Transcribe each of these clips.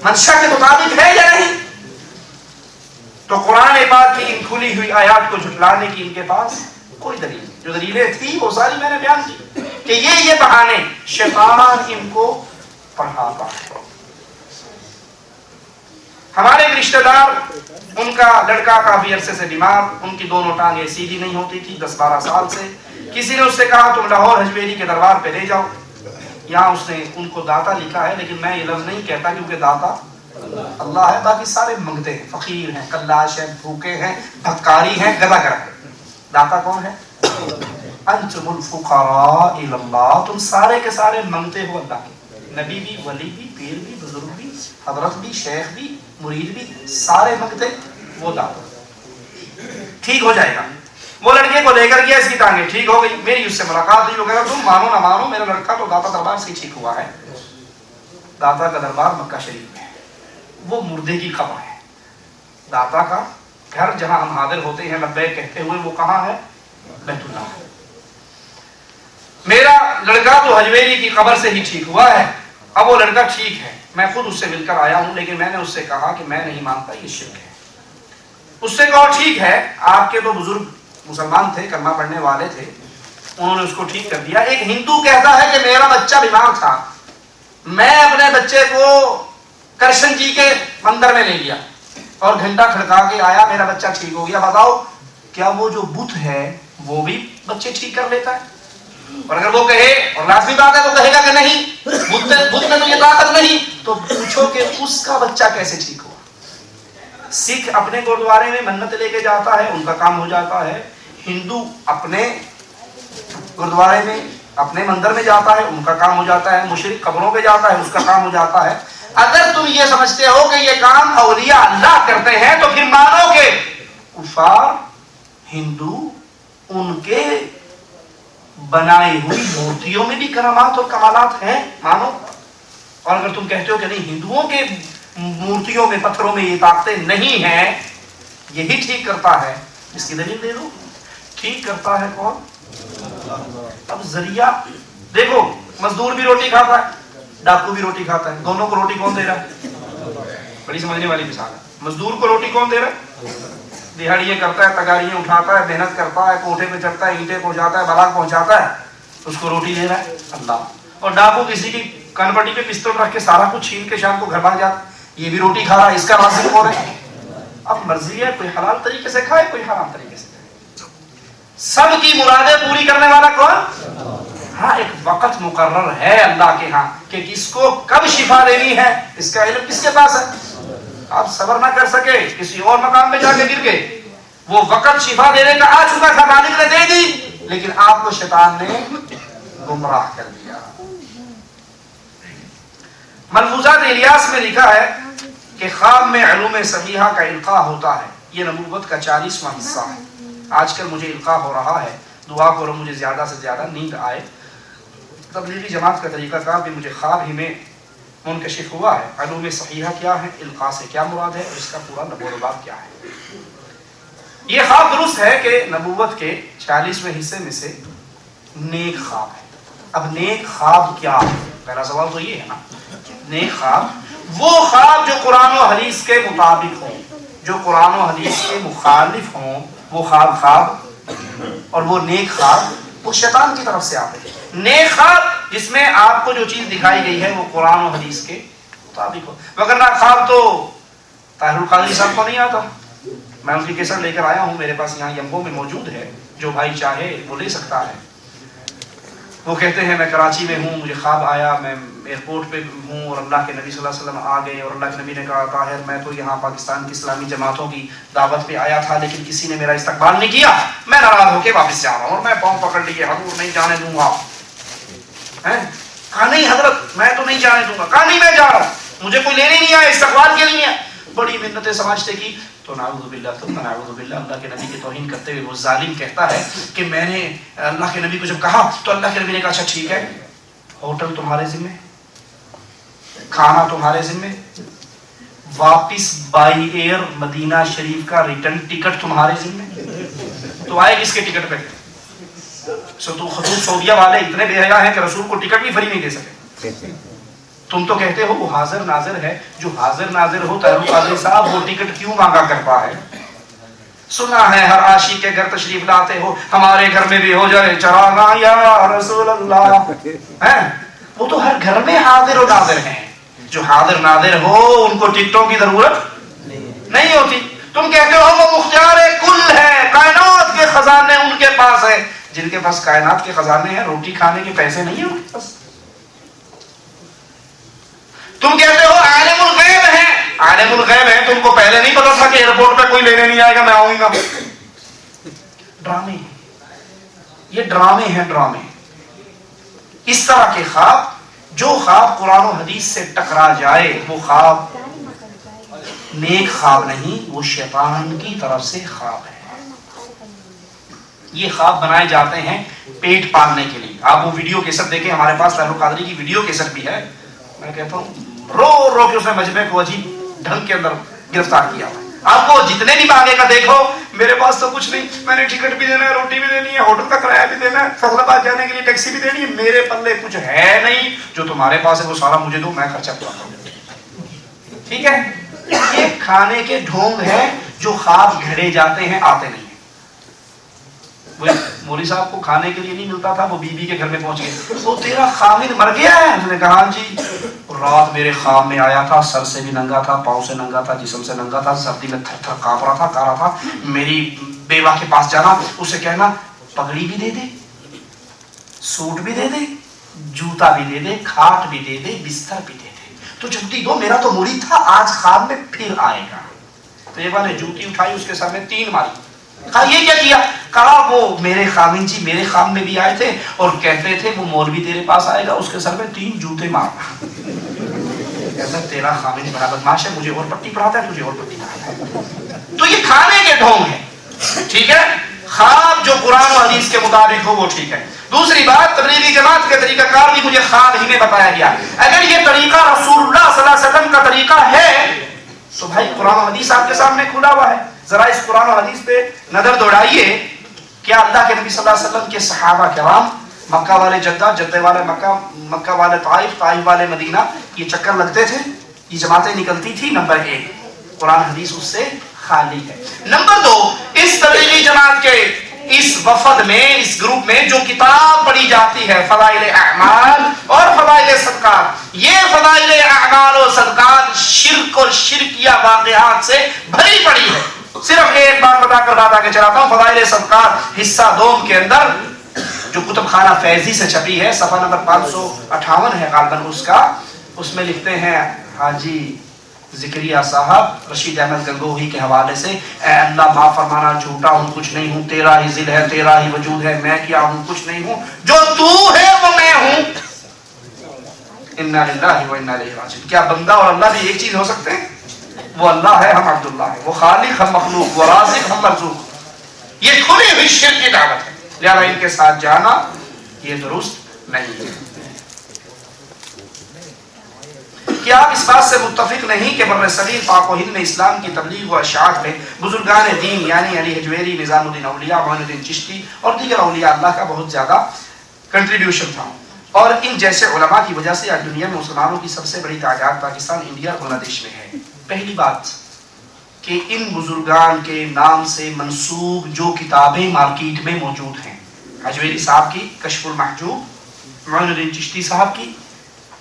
منشا کے مطابق ہے یا نہیں؟ تو قرآن پاک کی ان کھلی ہوئی آیات کو جھٹلانے کی ان کے پاس کوئی دلیل نہیں. جو دلیلیں تھی وہ ساری میں نے بیان کی کہ یہ بہانے شیطان ان کو پڑھاتا ہے. ہمارے ایک رشتہ دار، ان کا لڑکا کافی عرصے سے بیمار، ان کی دونوں ٹانگیں سیدھی نہیں ہوتی تھی 10-12 سال سے. کسی نے اس سے کہا تم لاہور حجویری کے دربار پہ لے جاؤ. یہاں اس نے ان کو داتا لکھا ہے، لیکن میں یہ لفظ نہیں کہتا کیونکہ داتا اللہ ہے، باقی سارے منگتے ہیں، فقیر ہیں، کلاش ہیں، بھوکے ہیں، بھکاری ہیں، گدا گر ہیں. داتا کون ہے؟ انتم الفقراء الی اللہ، تم سارے کے سارے منگتے ہو اللہ کے. نبی بھی، ولی بھی، پیر بھی، بزرگ بھی، حضرت بھی، شیخ بھی، مرید بھی، سارے منگتے وہ داتا. ٹھیک ہو جائے گا. وہ لڑکے کو لے کر گیا، اس کی ٹانگیں ٹھیک ہو گئی. میری اس سے ملاقات ہوئی، وہ کہہ رہا تم مانو نہ مانو میرا لڑکا تو داتا دربار سے ٹھیک ہوا ہے. داتا کا دربار مکہ شریف میں ہے، وہ مردے کی قبر ہے. داتا کا گھر جہاں ہم حاضر ہوتے ہیں لبیک کہتے ہوئے، وہ کہاں ہے؟ بیت اللہ ہے. میرا لڑکا تو حجویری کی قبر سے ہی ٹھیک ہوا ہے. اب وہ لڑکا ٹھیک ہے، میں خود اس سے مل کر آیا ہوں، لیکن میں نے اس سے کہا کہ میں نہیں مانتا یہ شرک ہے. اس سے کہو ٹھیک ہے، آپ کے تو بزرگ مسلمان تھے، کلمہ پڑھنے والے تھے، انہوں نے اس کو ٹھیک کر دیا. ایک ہندو کہتا ہے کہ میرا بچہ بیمار تھا، میں اپنے بچے کو کرشن جی کے مندر میں لے گیا اور گھنٹہ کھڑکا کے آیا، میرا بچہ ٹھیک ہو گیا. بتاؤ کیا وہ جو بت ہے وہ بھی بچے ٹھیک کر لیتا ہے؟ اور اگر وہ کہے، اور لازمی بات ہے وہ کہے گا کہ نہیں، بت میں تو یہ طاقت نہیں، تو پوچھو کہ اس کا بچہ کیسے ٹھیک ہوا. سکھ اپنے گردوارے میں منت لے کے جاتا ہے، ان کا کام ہو جاتا ہے. ہندو اپنے گردوارے میں اپنے مندر میں جاتا ہے، ان کا کام ہو جاتا ہے. مشرک قبروں پہ جاتا ہے، اس کا کام ہو جاتا ہے. اگر تم یہ سمجھتے ہو کہ یہ کام اولیاء اللہ کرتے ہیں تو پھر مانو کہ کفار ہندو ان کے بنائی ہوئی مورتیوں میں بھی کرامات اور کمالات ہیں، مانو. اور اگر تم کہتے ہو کہ نہیں، ہندوؤں کے مورتیوں میں، پتھروں میں یہ طاقتیں نہیں ہیں، یہی ٹھیک کرتا ہے، اس کی دلیل دے دو. ٹھیک کرتا ہے کون؟ اب ذریعہ دیکھو، مزدور بھی روٹی کھاتا ہے، ڈاکو بھی روٹی کھاتا ہے. دونوں کو روٹی کون دے رہا ہے؟ بڑی سمجھنے والی مثال ہے. مزدور کو روٹی کون دے رہا ہے؟ دہاڑیاں کرتا ہے، تگاریاں اٹھاتا ہے، محنت کرتا ہے، کوٹھے پہ چڑھتا ہے، اینٹیں پہنچاتا ہے، بلاک پہنچاتا ہے، اس کو روٹی دے رہا ہے اللہ. اور ڈاکو کسی کی کن پٹی پہ پستول رکھ کے سارا کچھ چھین کے شام کو گھر بھاگ جاتا، یہ بھی روٹی کھا رہا ہے، اس کا رازق کون ہے؟ اب مرضی ہے، کوئی حلال طریقے سے کھائے، کوئی حرام طریقے سے کھائے. سب کی مرادیں پوری کرنے والا کون؟ ہاں، ایک وقت مقرر ہے اللہ کے ہاں کہ کس کو کب شفا دینی ہے، اس کا علم کس کے پاس ہے. آپ صبر نہ کر سکے، کسی اور مقام میں جا کے گر گئے، وہ وقت شفا دینے کا آ چکا تھا، مالک نے دے دی، لیکن آپ کو شیطان نے گمراہ کر دیا. ملفوظات الیاس میں لکھا ہے کہ خواب میں علوم صحیحہ کا القاء ہوتا ہے. یہ نبوت کا 40واں حصہ ہے. آج کل مجھے القاء ہو رہا ہے، دعا کرو مجھے زیادہ سے زیادہ نیند آئے. تبلیغی جماعت کا طریقہ کار بھی مجھے خواب ہی میں منکشف ہوا ہے. علوم صحیحہ کیا ہے، القاء سے کیا مراد ہے، اور اس کا پورا نبوت کیا ہے. یہ خواب درست ہے کہ نبوت کے 40ویں حصے میں سے نیک خواب ہے. اب نیک خواب کیا ہے؟ پہلا سوال تو یہ ہے نا. نیک خواب وہ خواب جو قرآن و حدیث کے مطابق ہوں، جو قرآن و حدیث کے مخالف ہوں، وہ خواب اور وہ نیک خواب وہ شیطان کی طرف سے آتے ہیں. نیک خواب جس میں آپ کو جو چیز دکھائی گئی ہے وہ قرآن و حدیث کے مطابق ہو. وگرنہ خواب تو طاہر القادری صاحب کو نہیں آتا. میں ان کی کیسٹ لے کر آیا ہوں، میرے پاس یہاں یمبو میں موجود ہے، جو بھائی چاہے وہ لے سکتا ہے. وہ کہتے ہیں میں کراچی میں ہوں، مجھے خواب آیا، میں ایئرپورٹ پہ ہوں اور اللہ کے نبی صلی اللہ علیہ وسلم آ گئے، اور اللہ کے نبی نے کہا طاہر میں تو یہاں پاکستان کی اسلامی جماعتوں کی دعوت پہ آیا تھا، لیکن کسی نے میرا استقبال نہیں کیا، میں ناراض ہو کے واپس جا رہا ہوں. اور میں پاؤں پکڑ لیے، حضور نہیں جانے دوں گا. کہا نہیں حضرت میں تو نہیں جانے دوں گا. کہا نہیں میں جا رہا ہوں، مجھے کوئی لینے نہیں آیا، استقبال کے لیے. بڑی منتیں سمجھتے کی تو نعوذ باللہ ثم نعوذ باللہ اللہ کے نبی کی توہین کرتے ہوئے وہ ظالم کہتا ہے کہ میں نے اللہ کے نبی کو جب کہا تو اللہ کے نبی نے کہا اچھا ٹھیک ہے، ہوٹل تمہارے ذمہ، کھانا تمہارے ذمہ، واپس بائی ایئر مدینہ شریف کا ریٹرن ٹکٹ تمہارے ذمہ. تو آئے کس کے ٹکٹ پہ؟ تو خطوط سعودیہ والے اتنے بے حیا ہیں کہ رسول کو ٹکٹ بھی فری نہیں دے سکے. تم تو کہتے ہو وہ حاضر ناظر ہے، جو حاضر ناظر ہو طاہر القادری صاحب وہ ٹکٹ کیوں مانگا کرتا ہے؟ سنا ہے ہر عاشق کے گھر تشریف لاتے ہو، ہمارے گھر میں بھی ہو جائے چراغاں یا رسول اللہ، وہ تو ہر گھر میں حاضر و ناظر ہیں. جو حاضر ناظر ہو ان کو ٹکٹوں کی ضرورت نہیں ہوتی. تم کہتے ہو وہ مختار کل ہے، کائنات کے خزانے ان کے پاس ہے. جن کے پاس کائنات کے خزانے ہیں روٹی کھانے کے پیسے نہیں ہیں ان کے پاس. تم کہتے ہو عالم الغیب ہے، عالم الغیب ہے، تم کو پہلے نہیں پتا تھا کہ ایئرپورٹ پہ کوئی لینے نہیں آئے گا، میں آؤں گا. ڈرامے، یہ ڈرامے ہیں، ڈرامے. اس طرح کے خواب، جو خواب قرآن و حدیث سے ٹکرا جائے وہ خواب نیک خواب نہیں، وہ شیطان کی طرف سے خواب ہے. یہ خواب بنائے جاتے ہیں پیٹ پالنے کے لیے. آپ وہ ویڈیو کیسٹ دیکھیں، ہمارے پاس طاہر القادری کی ویڈیو کیسٹ بھی ہے. میں کہتا ہوں رو رو کے اس نے مجمع کو عجیب ڈھنگ کے اندر گرفتار کیا ہوا ہے. آپ کو جتنے بھی مانگے کا دیکھو، میرے پاس تو کچھ نہیں، میں نے ٹکٹ بھی دینا ہے، روٹی بھی دینی ہے، ہوٹل کا کرایہ بھی دینا ہے، فیصل آباد جانے کے لیے ٹیکسی بھی دینی ہے، میرے پلے کچھ ہے نہیں. جو تمہارے پاس ہے وہ سارا مجھے دو، میں خرچہ پورا کروں. ٹھیک ہے؟ یہ کھانے کے ڈھونگ ہیں جو خواب گھڑے جاتے ہیں، آتے نہیں. مولوی صاحب کو کھانے کے لیے نہیں ملتا تھا، وہ بی بی کے گھر میں پہنچ گئے. وہ تیرا خامد مر گیا ہے؟ اس نے کہا جی رات میرے خواب میں آیا تھا، سر سے بھی ننگا تھا، پاؤں سے ننگا تھا، جسم سے ننگا تھا، سردی میں تھر تھر کانپ رہا تھا، کہہ رہا تھا میری بیوہ کے پاس جانا، اسے کہنا پگڑی بھی دے دے، سوٹ بھی دے دے، جوتا بھی دے دے، کھاٹ بھی دے دے، بستر بھی دے دے، تو جوتی دو، میرا تو مرید تھا، آج خواب میں پھر آئے گا. بیوہ نے جوتی اٹھائی، اس کے سر میں 3 ماری. کہا یہ کیا کیا؟ کہا وہ میرے خامن جی میرے خواب میں بھی آئے تھے اور کہتے تھے وہ مولوی تیرے پاس آئے گا، اس کے سر میں 3 جوتے مارنا. کہتا ہے تیرا خامن بڑا بدماش ہے، مجھے اور پٹی پڑھاتا ہے، تجھے اور پٹی پڑھاتا ہے. تو یہ کھانے کے ڈھونگ ہیں. ٹھیک ہے؟ خواب جو قرآن و حدیث کے مطابق ہو وہ ٹھیک ہے. دوسری بات، تبلیغی جماعت کے طریقہ کار بھی مجھے خواب ہی میں بتایا گیا. اگر یہ طریقہ رسول اللہ صلی اللہ علیہ وسلم کا طریقہ ہے تو بھائی قرآن و حدیث آپ کے سامنے کھلا ہوا ہے. ذرا اس قرآن و حدیث پہ نظر دوڑائیے. کیا اللہ کے نبی صلی اللہ علیہ وسلم کے صحابہ کرام، مکہ والے جدہ، جدہ والے مکہ، مکہ والے طائف، طائف والے مدینہ، یہ چکر لگتے تھے، یہ جماعتیں نکلتی تھی؟ نمبر 1، قرآن حدیث اس سے خالی ہے. نمبر 2، اس تبلیغی جماعت کے اس وفد میں، اس گروپ میں جو کتاب پڑھی جاتی ہے فضائل اعمال اور فضائل صدقات، یہ فضائل اعمال اور صدقات شرک اور شرکیہ واقعات سے بھری پڑی ہے. صرف ایک بات بتا کر بات آگے چلاتا ہوں. فضائل صدقات حصہ 2 کے اندر جو کتب خانہ فیضی سے چھپی ہے، صفحہ نمبر 558 ہے غالباً اس کا، اس میں لکھتے ہیں حاجی ذکریہ صاحب رشید احمد گنگوہی کے حوالے سے، اے اللہ معاف فرمانا، جھوٹا ہوں کچھ نہیں ہوں، تیرا ہی ذل ہے، تیرا ہی وجود ہے، میں کیا ہوں کچھ نہیں ہوں، جو تو ہے وہ میں ہوں. انا للہ و انا الیہ راجعون. کیا بندہ اور اللہ بھی ایک چیز ہو سکتے ہیں؟ وہ اللہ ہے، ہم عبداللہ ہے، وہ خالق ہم مخلوق، وہ رازق ہم مرزوق. یہ کھلی ہوئی شرک کی دعوت ہے، لہذا ان کے ساتھ جانا یہ درست نہیں ہے. کیا آپ اس بات سے متفق نہیں کہ بر صغیر پاک و ہند میں اسلام کی تبلیغ و اشاعت میں بزرگان دین یعنی علی حجویری، نظام الدین اولیاء، معین الدین چشتی اور دیگر اولیاء اللہ کا بہت زیادہ کنٹریبیوشن تھا، اور ان جیسے علماء کی وجہ سے آج دنیا میں مسلمانوں کی سب سے بڑی تعداد پاکستان، انڈیا اور بنگلہ دیش میں ہے؟ پہلی بات کہ ان بزرگان کے نام سے منسوب جو کتابیں مارکیٹ میں موجود ہیں، حجویری صاحب کی کشف المحجوب، معین الدین چشتی صاحب کی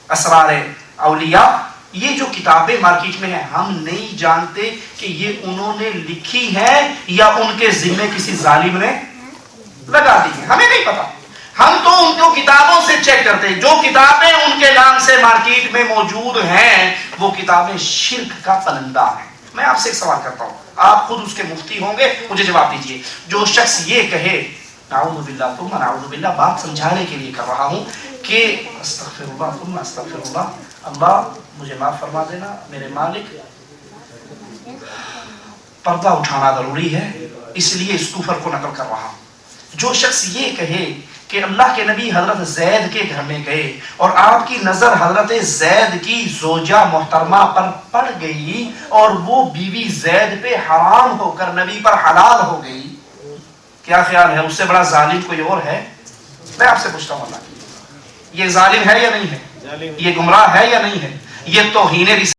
اسرار اولیاء، یہ جو کتابیں مارکیٹ میں ہیں، ہم نہیں جانتے کہ یہ انہوں نے لکھی ہے یا ان کے ذمے کسی ظالم نے لگا دی ہے، ہمیں نہیں پتا. ہم تو ان کو کتابوں سے چیک کرتے ہیں. جو کتابیں ان کے نام سے مارکیٹ میں موجود ہیں وہ کتابیں شرک کا پلندہ ہیں. میں آپ سے ایک سوال کرتا ہوں، آپ خود اس کے مفتی ہوں گے، مجھے جواب دیجئے. جو شخص یہ کہے نعوذ باللہ ثم نعوذ باللہ، بات سمجھانے کے لیے کر رہا ہوں کہ استغفر اللہ ثم استغفر اللہ، اللہ مجھے معاف فرما دینا میرے مالک، پردہ اٹھانا ضروری ہے اس لیے اس کفر کو نقل کر رہا ہوں. جو شخص یہ کہے کہ اللہ کے نبی حضرت زید کے گھر میں گئے اور آپ کی نظر حضرت زید کی زوجہ محترمہ پر پڑ گئی اور وہ بیوی زید پہ حرام ہو کر نبی پر حلال ہو گئی، کیا خیال ہے اس سے بڑا ظالم کوئی اور ہے؟ میں آپ سے پوچھتا ہوں، اللہ یہ ظالم ہے یا نہیں ہے؟ یہ گمراہ ہے یا نہیں ہے؟ یہ توہین